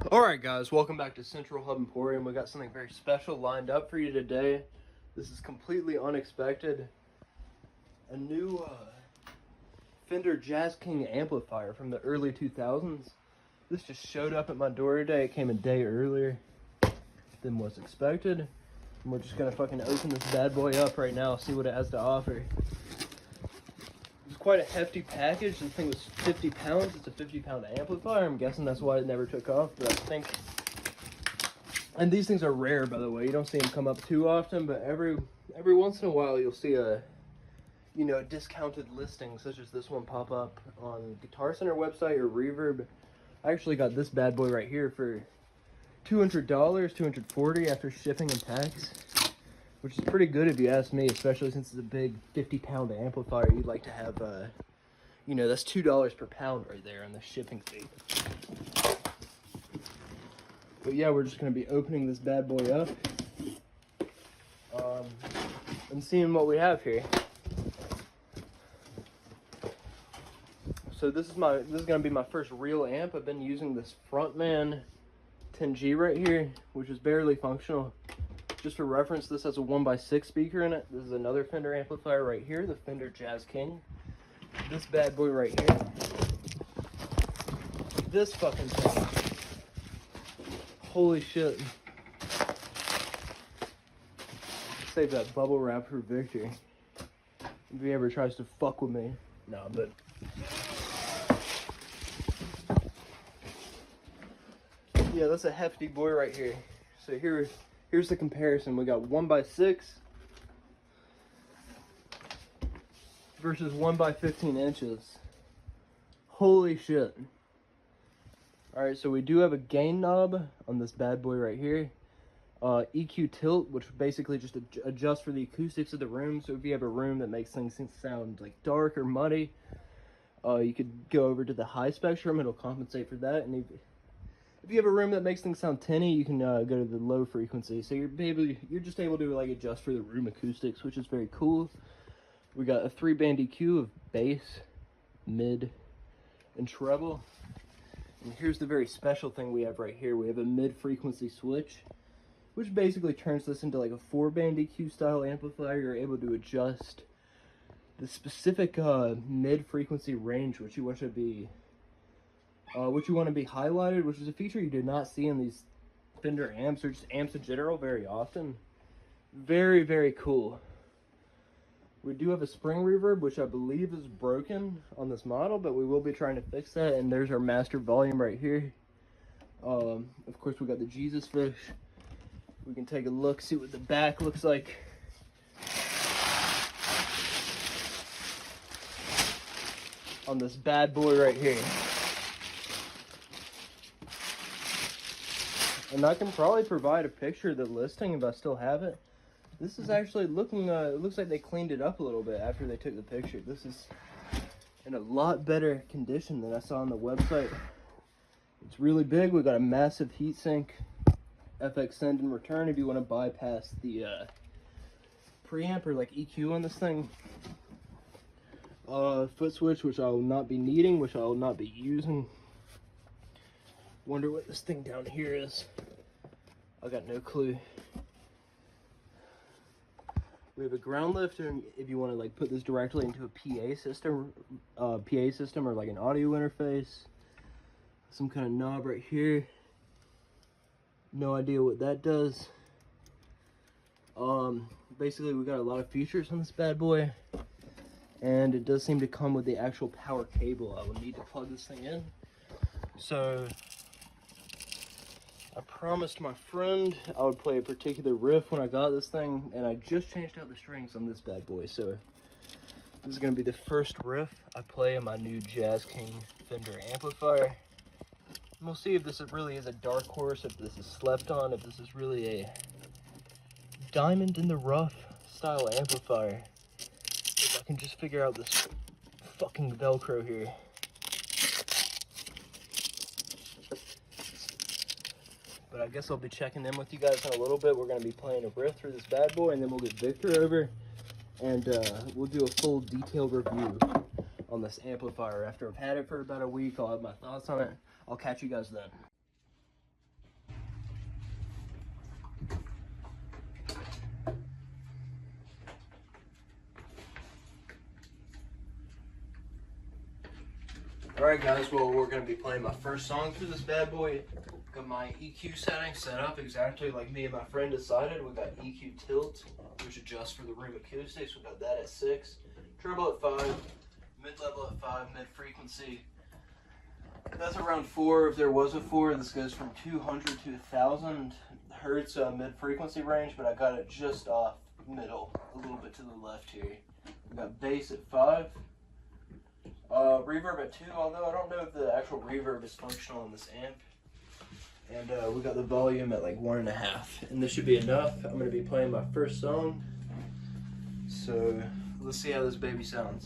Alright guys, welcome back to Central Hub Emporium. We got something very special lined up for you today. This is completely unexpected. A new Fender Jazz King amplifier from the early 2000s. This just showed up at my door today. It came a day earlier than was expected. And we're just gonna fucking open this bad boy up right now, see what it has to offer. It's quite a hefty package. This thing was 50 pounds. It's a 50-pound amplifier. I'm guessing that's why it never took off, but I think... And these things are rare, by the way. You don't see them come up too often, but every once in a while you'll see a, you know, discounted listing, such as this one pop up on Guitar Center website or Reverb. I actually got this bad boy right here for $200, $240 after shipping and tax, which is pretty good if you ask me, especially since it's a big 50-pound amplifier. You'd like to have, you know, that's $2 per pound right there on the shipping fee. But yeah, we're just going to be opening this bad boy up and seeing what we have here. So this is going to be my first real amp. I've been using this Frontman 10G right here, which is barely functional. Just for reference, this has a 1x6 speaker in it. This is another Fender amplifier right here, the Fender Jazz King. This bad boy right here. This fucking thing. Holy shit. Save that bubble wrap for Victor if he ever tries to fuck with me. No, but... yeah, that's a hefty boy right here. So here's the comparison. We got 1x6 versus 1x15 inches. Holy shit. Alright, so we do have a gain knob on this bad boy right here. EQ tilt, which basically just adjusts for the acoustics of the room. So if you have a room that makes things sound like dark or muddy, you could go over to the high spectrum. It'll compensate for that. And if you have a room that makes things sound tinny, you can go to the low frequency. So you're just able to like adjust for the room acoustics, which is very cool. We got a 3-band EQ of bass, mid, and treble. And here's the very special thing we have right here. We have a mid-frequency switch, which basically turns this into like a 4-band EQ style amplifier. You're able to adjust the specific mid-frequency range which you want to be highlighted, which is a feature you do not see in these Fender amps or just amps in general very often. Very, very cool. We do have a spring reverb, which I believe is broken on this model, but we will be trying to fix that. And there's our master volume right here. Of course, we got the Jesus fish. We can take a look, see what the back looks like. On this bad boy right here. And I can probably provide a picture of the listing if I still have it. This is actually looking, it looks like they cleaned it up a little bit after they took the picture. This is in a lot better condition than I saw on the website. It's really big. We got a massive heatsink, FX send and return if you want to bypass the preamp or like EQ on this thing. Foot switch, which I will not be needing, which I will not be using. Wonder what this thing down here is. I got no clue. We have a ground lifter if you want to like put this directly into a PA system or like an audio interface. Some kind of knob right here. No idea what that does. Basically we got a lot of features on this bad boy, and it does seem to come with the actual power cable. I will need to plug this thing in. So I promised my friend I would play a particular riff when I got this thing, and I just changed out the strings on this bad boy. So this is going to be the first riff I play on my new Jazz King Fender amplifier. And we'll see if this really is a dark horse, if this is slept on, if this is really a diamond in the rough style amplifier. If I can just figure out this fucking Velcro here. But I guess I'll be checking in with you guys in a little bit. We're going to be playing a riff through this bad boy, and then we'll get Victor over, and we'll do a full detailed review on this amplifier. After I've had it for about a week, I'll have my thoughts on it. I'll catch you guys then. Alright guys, well we're going to be playing my first song through this bad boy. Got my EQ settings set up exactly like me and my friend decided. We got EQ tilt, which adjusts for the room acoustics. We got that at 6, treble at 5, mid-level at 5, mid-frequency. That's around 4 if there was a 4. This goes from 200 to 1,000 hertz mid-frequency range, but I got it just off middle, a little bit to the left here. We got bass at 5. Reverb at 2, although I don't know if the actual reverb is functional in this amp. And we got the volume at like 1.5, and this should be enough. I'm going to be playing my first song, so let's see how this baby sounds.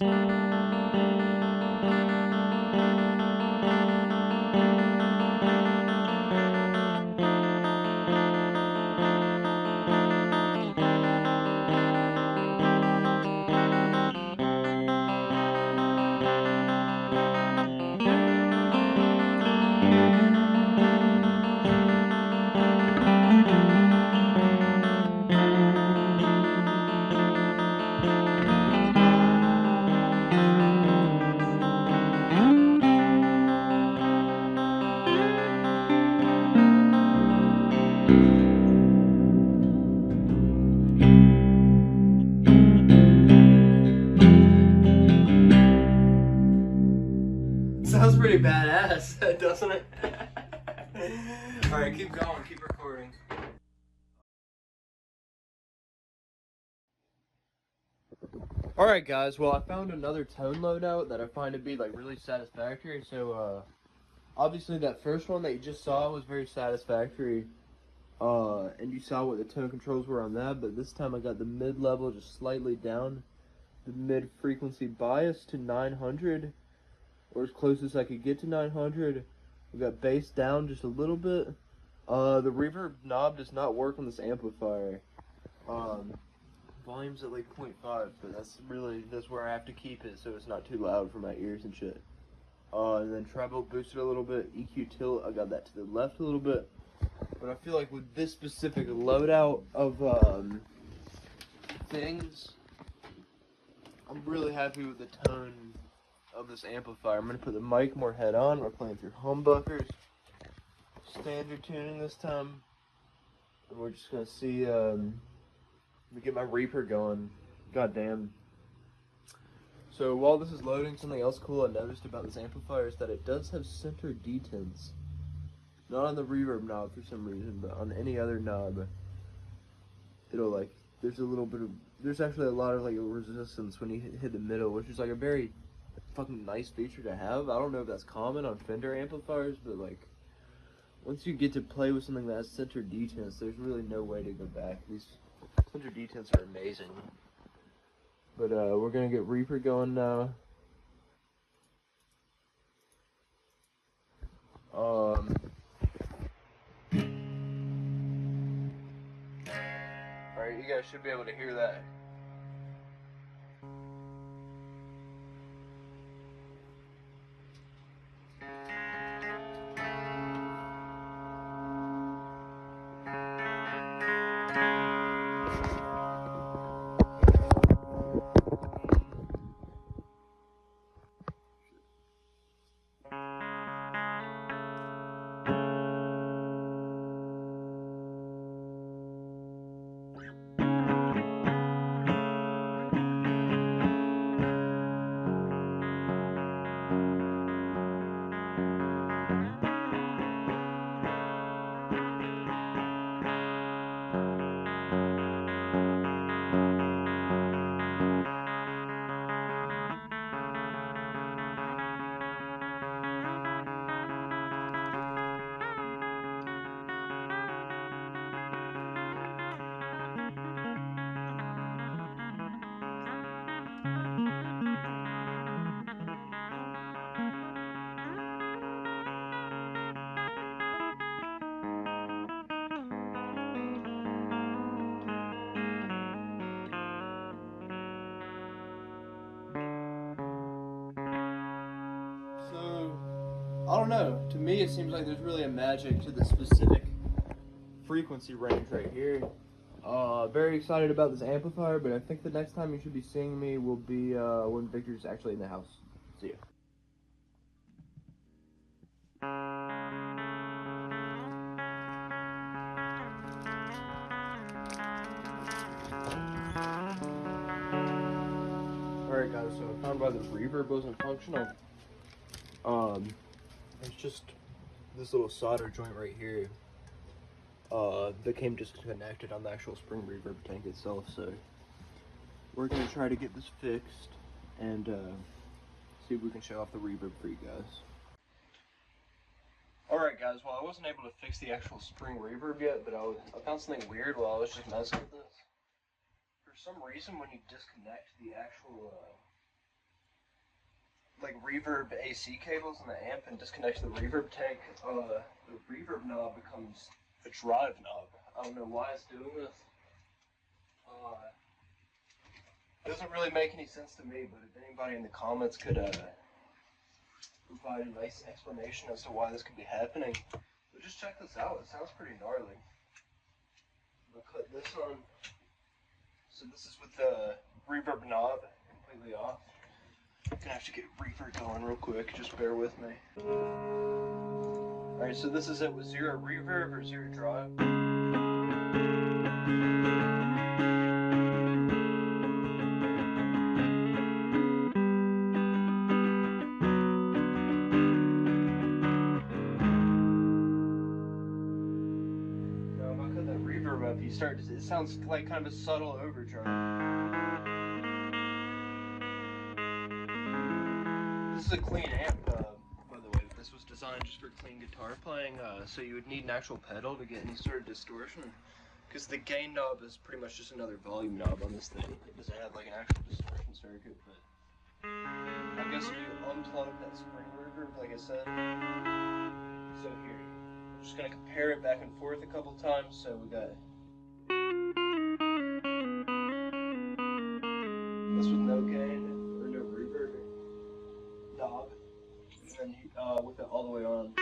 Sounds pretty badass, doesn't it? Alright, keep going, keep recording. Alright guys, well I found another tone loadout that I find to be like really satisfactory. So obviously that first one that you just saw was very satisfactory. And you saw what the tone controls were on that, but this time I got the mid-level just slightly down, the mid-frequency bias to 900. Or as close as I could get to 900. We got bass down just a little bit. The reverb knob does not work on this amplifier. Volume's at like 0.5, but that's where I have to keep it so it's not too loud for my ears and shit. And then treble boosted a little bit. EQ tilt, I got that to the left a little bit. But I feel like with this specific loadout of things, I'm really happy with the tone of this amplifier. I'm going to put the mic more head on. We're playing through humbuckers, standard tuning this time, and we're just going to see, let me get my Reaper going. God damn. So while this is loading, something else cool I noticed about this amplifier is that it does have center detents. Not on the reverb knob for some reason, but on any other knob, it'll like, there's actually a lot of like resistance when you hit the middle, which is like a very fucking nice feature to have. I don't know if that's common on Fender amplifiers, but like once you get to play with something that has center detents, there's really no way to go back. These center detents are amazing. But we're gonna get Reaper going now. Alright, you guys should be able to hear that. I don't know. To me, it seems like there's really a magic to the specific frequency range right here. Very excited about this amplifier, but I think the next time you should be seeing me will be when Victor's actually in the house. See ya. so I found why the reverb wasn't functional. It's just this little solder joint right here became disconnected on the actual spring reverb tank itself, so we're gonna try to get this fixed and see if we can show off the reverb for you guys. Alright guys, well I wasn't able to fix the actual spring reverb yet, but I found something weird while I was just messing with this. For some reason when you disconnect the actual like reverb AC cables in the amp and disconnect the reverb tank, the reverb knob becomes a drive knob. I don't know why it's doing this. It doesn't really make any sense to me, but if anybody in the comments could provide a nice explanation as to why this could be happening, but just check this out. It sounds pretty gnarly. I'll cut this on. So this is with the reverb knob completely off. I'm gonna have to get reverb going real quick, just bear with me. Alright, so this is it with 0 reverb or 0 drive. Now if I cut that reverb up, it sounds like kind of a subtle overdrive. This is a clean amp, by the way. This was designed just for clean guitar playing, so you would need an actual pedal to get any sort of distortion, because the gain knob is pretty much just another volume knob on this thing. It doesn't have like an actual distortion circuit, but I guess if you unplug that spring reverb, like I said, so here, I'm just going to compare it back and forth a couple times. So we got this with no gain or no reverb knob, and then with it all the way on.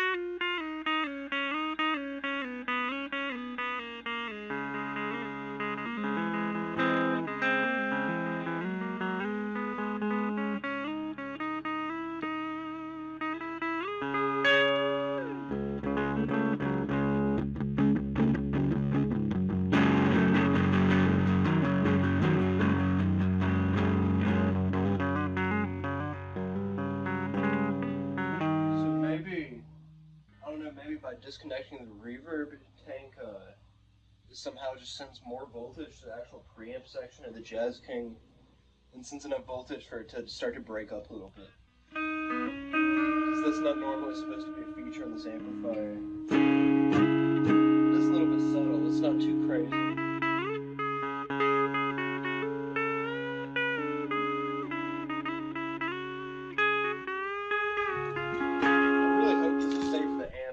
Maybe by disconnecting the reverb tank, it somehow just sends more voltage to the actual preamp section of the Jazz King, and sends enough voltage for it to start to break up a little bit. Because that's not normally supposed to be a feature in this amplifier. It is a little bit subtle, it's not too crazy.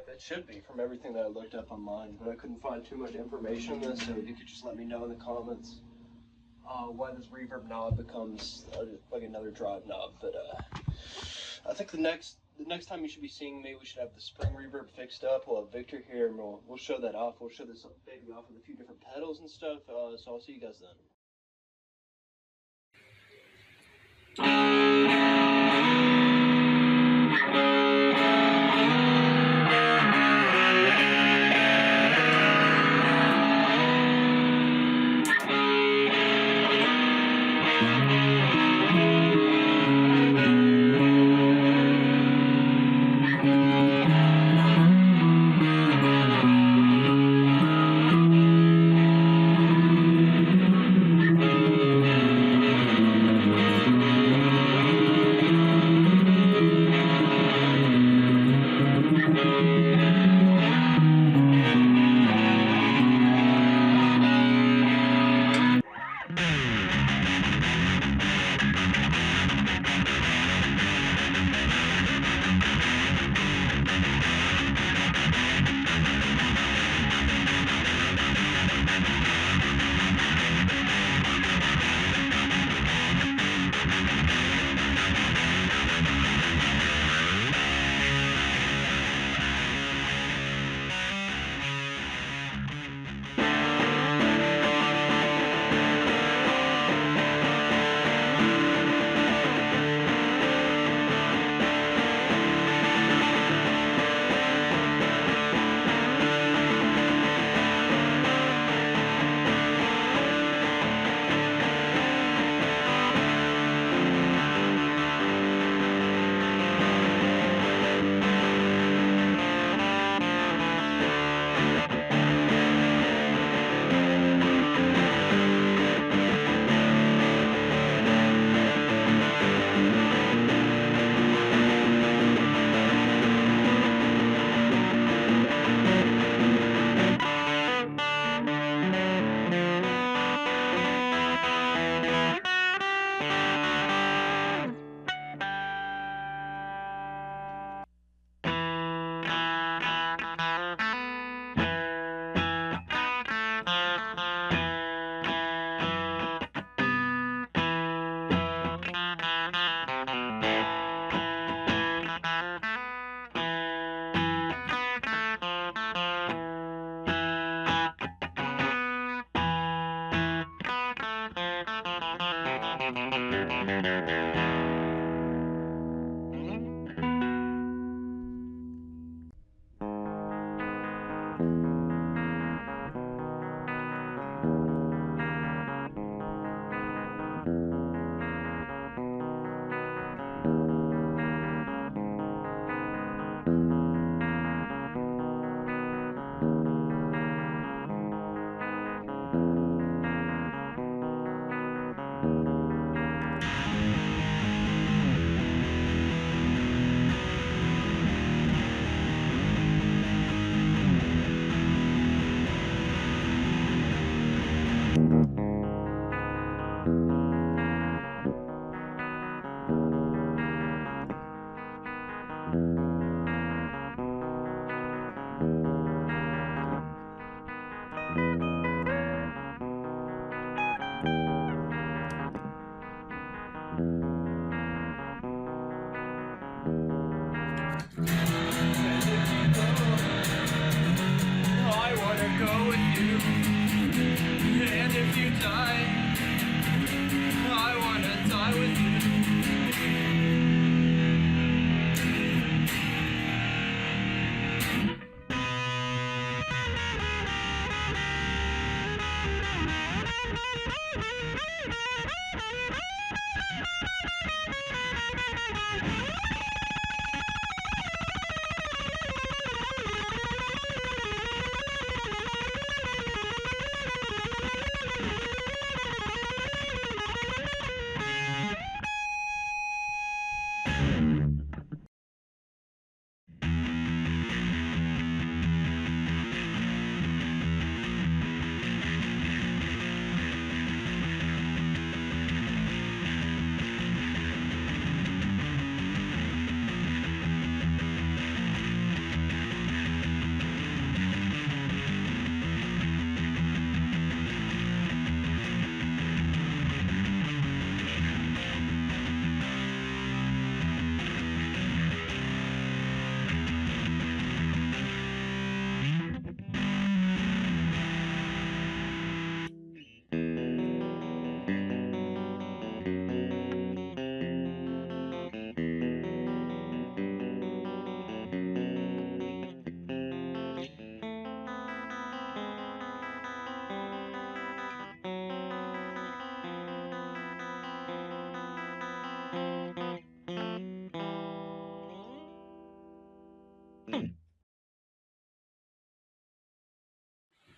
It should be, from everything that I looked up online, but I couldn't find too much information on this, so you could just let me know in the comments why this reverb knob becomes like another drive knob. But I think the next time you should be seeing me, we should have the spring reverb fixed up. We'll have Victor here, and we'll show that off. We'll show this baby off with a few different pedals and stuff, so I'll see you guys then.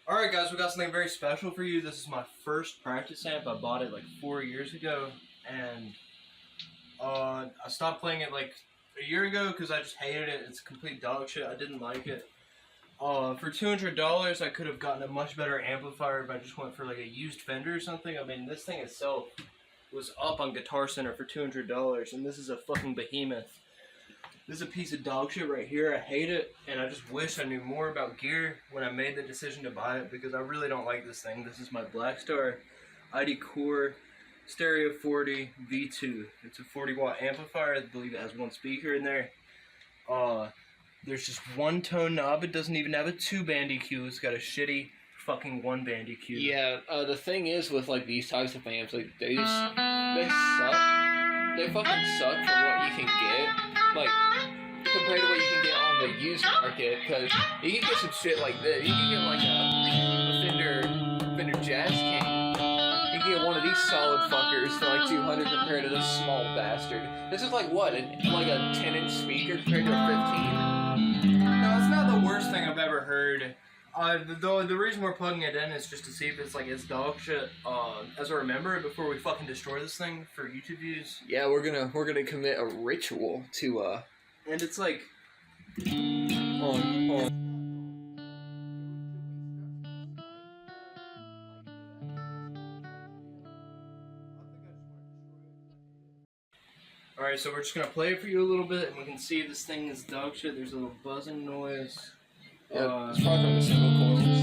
Alright guys, we got something very special for you. This is my first practice amp. I bought it like 4 years ago, and I stopped playing it like a year ago because I just hated it. It's complete dog shit. I didn't like it. For $200, I could have gotten a much better amplifier if I just went for like a used Fender or something. I mean, this thing itself was up on Guitar Center for $200, and this is a fucking behemoth. This is a piece of dog shit right here. I hate it, and I just wish I knew more about gear when I made the decision to buy it, because I really don't like this thing. This is my Blackstar ID Core Stereo 40 V2. It's a 40-watt amplifier. I believe it has one speaker in there. There's just one tone knob. It doesn't even have a 2-band EQ. It's got a shitty fucking 1-band EQ. Yeah, the thing is with like these types of amps, like they suck. They fucking suck from what you can get, like compared to what you can get on the used market. Because you can get some shit like this. You can get like a Fender Jazz King. You can get one of these solid fuckers for like $200 compared to this small bastard. This is like what, like a 10-inch speaker compared to a 15. No, it's not the worst thing I've ever heard. The reason we're plugging it in is just to see if it's like it's dog shit as I remember it before we fucking destroy this thing for YouTube views. Yeah, we're gonna commit a ritual to and it's like Alright, so we're just gonna play it for you a little bit, and we can see this thing is dog shit. There's a little buzzing noise. Yeah, it's probably from the single coils.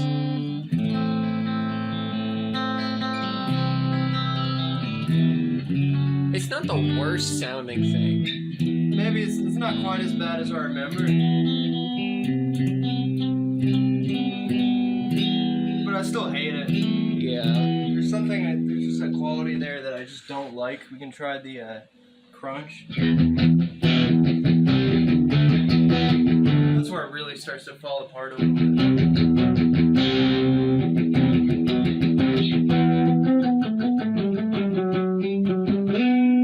It's not the worst sounding thing. Maybe it's not quite as bad as I remember. But I still hate it. Yeah. There's just a quality there that I just don't like. We can try the crunch. That's where it really starts to fall apart a little bit.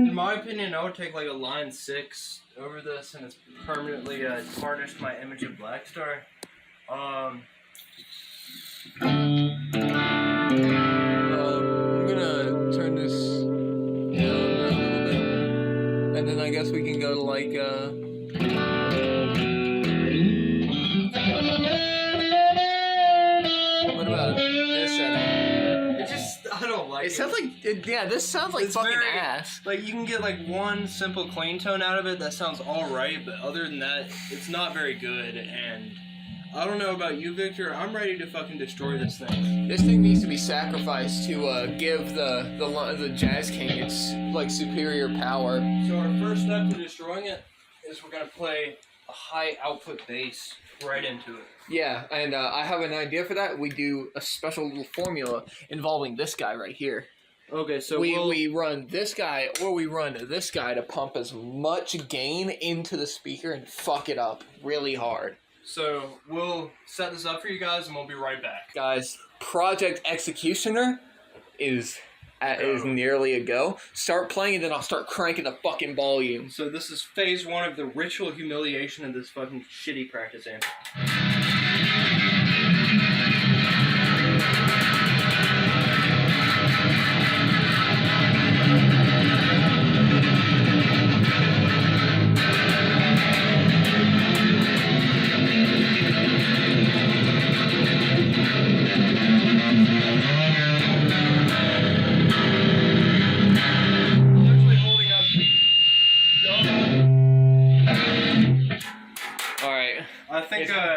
In my opinion, I would take like a line 6 over this, and it's permanently tarnished my image of Blackstar. I'm gonna turn this down a little bit, and then I guess we can go to like what about this setting? It just, I don't like it. It sounds like, yeah, this sounds like it's fucking very, ass. Like, you can get like one simple clean tone out of it that sounds alright, but other than that, it's not very good, and I don't know about you, Victor, I'm ready to fucking destroy this thing. This thing needs to be sacrificed to give the Jazz King its, like, superior power. So our first step to destroying it is we're gonna play a high output bass right into it. Yeah, and I have an idea for that. We do a special little formula involving this guy right here. Okay, so we run this guy, or we run this guy to pump as much gain into the speaker and fuck it up really hard. So we'll set this up for you guys, and we'll be right back. Guys, Project Executioner is nearly a go. Start playing, and then I'll start cranking the fucking volume. So this is phase 1 of the ritual humiliation of this fucking shitty practice amp.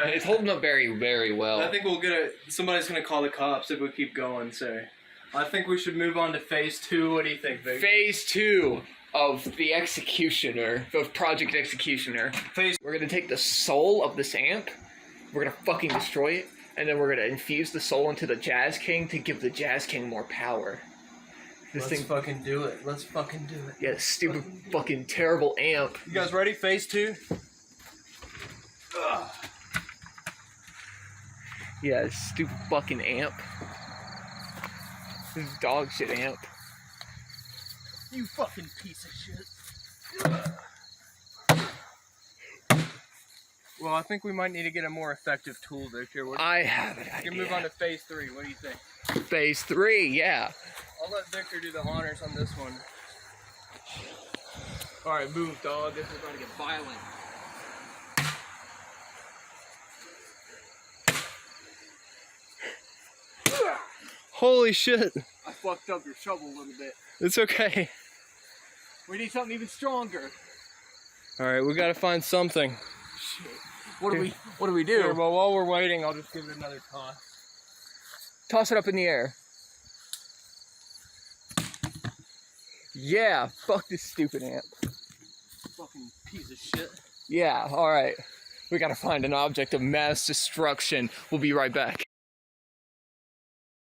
It's holding up very, very well. I think we'll get somebody's gonna call the cops if we keep going, so I think we should move on to phase 2. What do you think, Vic? Phase 2 of the Executioner, of Project Executioner. We're gonna take the soul of this amp, we're gonna fucking destroy it, and then we're gonna infuse the soul into the Jazz King to give the Jazz King more power. Let's fucking do it. Let's fucking do it. Yeah, stupid fucking terrible amp. You guys ready? Phase 2? Ugh. Yeah, stupid fucking amp. This is dog shit amp. You fucking piece of shit. Well, I think we might need to get a more effective tool, Victor. I have it. We can move on to phase 3. What do you think? Phase 3, yeah. I'll let Victor do the honors on this one. Alright, move, dog. This is going to get violent. Holy shit. I fucked up your shovel a little bit. It's okay. We need something even stronger. Alright, we gotta find something. Shit. What do we do? Here, well, while we're waiting, I'll just give it another toss. Toss it up in the air. Yeah, fuck this stupid amp. Fucking piece of shit. Yeah, alright. We gotta find an object of mass destruction. We'll be right back.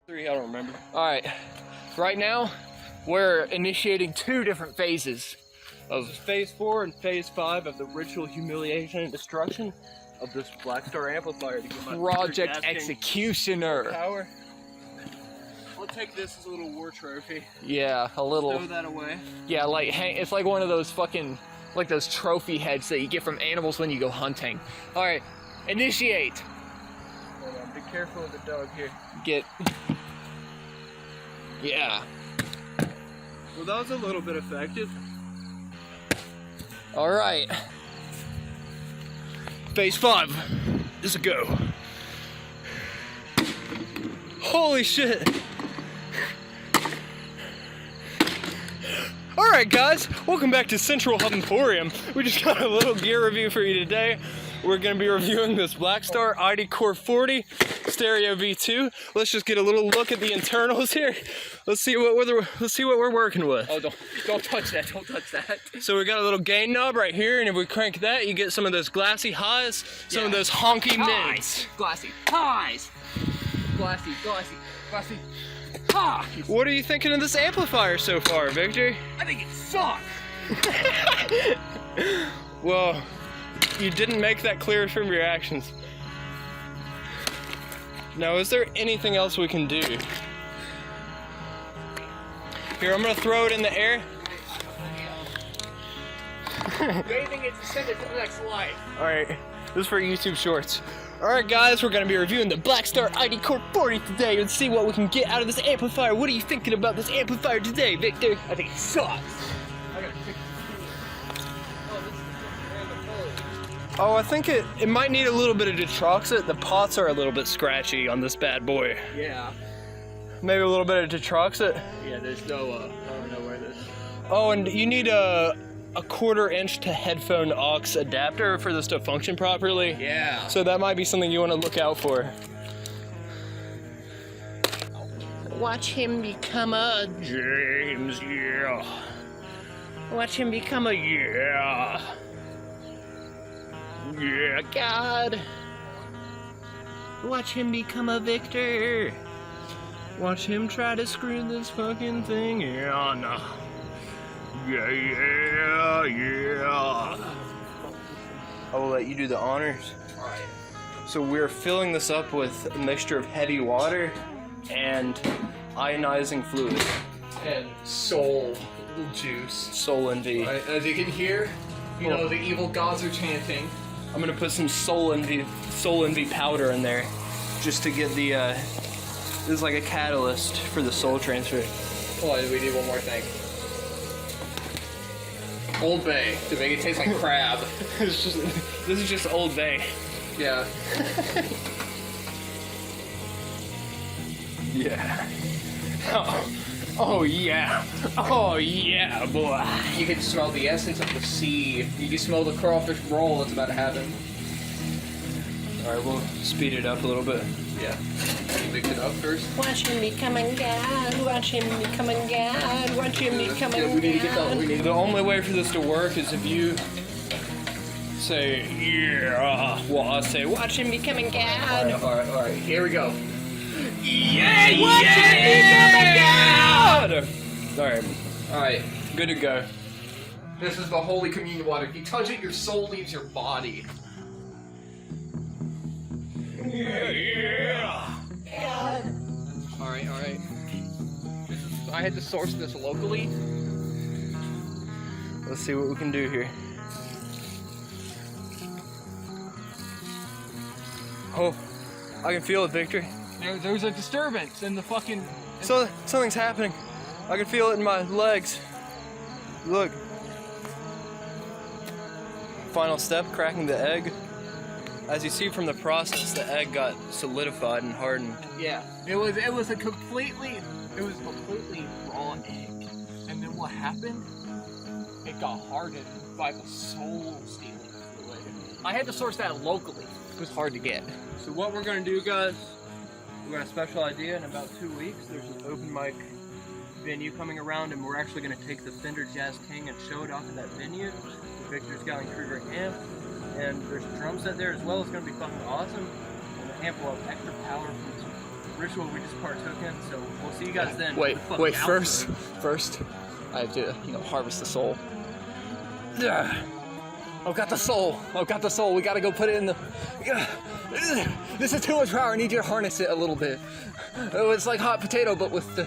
3, I don't remember. Alright, right now, we're initiating 2 different phases of phase 4 and phase 5 of the ritual humiliation and destruction of this Blackstar amplifier to get my Project Executioner. Power. I'll take this as a little war trophy. Yeah, a little. Throw that away. Yeah, like it's like one of those fucking, like those trophy heads that you get from animals when you go hunting. All right, initiate. Hold on, be careful with the dog here. Get. Yeah. Well, that was a little bit effective. All right. Phase 5 is a go. Holy shit. Alright guys, welcome back to Central Hub Emporium. We just got a little gear review for you today. We're going to be reviewing this Blackstar ID Core 40 Stereo V2. Let's just get a little look at the internals here. Let's see what we're working with. Oh, don't touch that, don't touch that. So we got a little gain knob right here, and if we crank that, you get some of those glassy highs, some of those honky mids. Glassy highs. Glassy, glassy, glassy. Ah! What are you thinking of this amplifier so far, Victor? I think it sucks. Well, you didn't make that clear from your actions. Now, is there anything else we can do? Here, I'm gonna throw it in the air. Waving it to send it to the next slide. Alright, this is for YouTube Shorts. Alright guys, we're going to be reviewing the Blackstar ID Core 40 today and see what we can get out of this amplifier. What are you thinking about this amplifier today, Victor? I think it sucks. Oh, I think it might need a little bit of detroxit. The pots are a little bit scratchy on this bad boy. Yeah. Maybe a little bit of detroxit. Yeah, there's no, I don't know where this. Oh, and you need a 1/4 inch to headphone aux adapter for this to function properly. Yeah. So that might be something you want to look out for. Watch him become a James, yeah. Watch him become a Yeah. Yeah, God. Watch him become a Victor. Watch him try to screw this fucking thing on. Yeah, yeah, yeah. I will let you do the honors. Alright. So we're filling this up with a mixture of heavy water and ionizing fluid. And soul juice. Soul envy. Right, as you can hear, you know, the evil gods are chanting. I'm gonna put some soul envy powder in there just to get the, this is like a catalyst for the soul transfer. Oh, we need one more thing. Old Bay, to make it taste like crab. This is just Old Bay. Yeah. Yeah. Oh yeah. Oh yeah, boy. You can smell the essence of the sea. You can smell the crawfish roll that's about to happen. Alright, we'll speed it up a little bit. Yeah. You mix it up first. Watch him become a god, watch him become a god, watch him become a Yeah, we need to get that. We need The only way for this to work is if you say, yeah, well, I say, what? watch him become a god. Alright. Here we go. Yeah, Watch him become a god! Alright, good to go. This is the Holy Communion water. If you touch it, your soul leaves your body. Yeah. Alright. I had to source this locally. Let's see what we can do here. Oh, I can feel it, Victor. There's a disturbance in the fucking... So, something's happening. I can feel it in my legs. Look. Final step, cracking the egg. As you see from the process, the egg got solidified and hardened. Yeah, it was a completely raw egg. And then what happened? It got hardened by the soul stealing fluid. I had to source that locally. It was hard to get. So what we're gonna do, guys, we got a special idea. In about 2 weeks, there's an open mic venue coming around, and we're actually gonna take the Fender Jazz King and show it off at that venue. The Victor's got a Kruger amp, and there's a drum set there as well. It's gonna be fucking awesome. And the amp will have extra power from some ritual we just partook in. So we'll see you guys then. Wait, first, I have to, harvest the soul. I've got the soul. We gotta go put it in the... This is too much power. I need you to harness it a little bit. It's like hot potato, but with the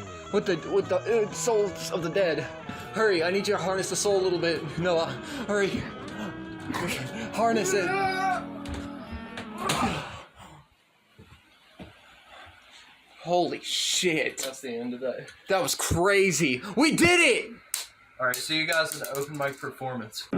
souls of the dead. Hurry, I need you to harness the soul a little bit. Noah, hurry. Harness it. Holy shit. That's the end of that. That was crazy. We did it! Alright, see you guys in the open mic performance.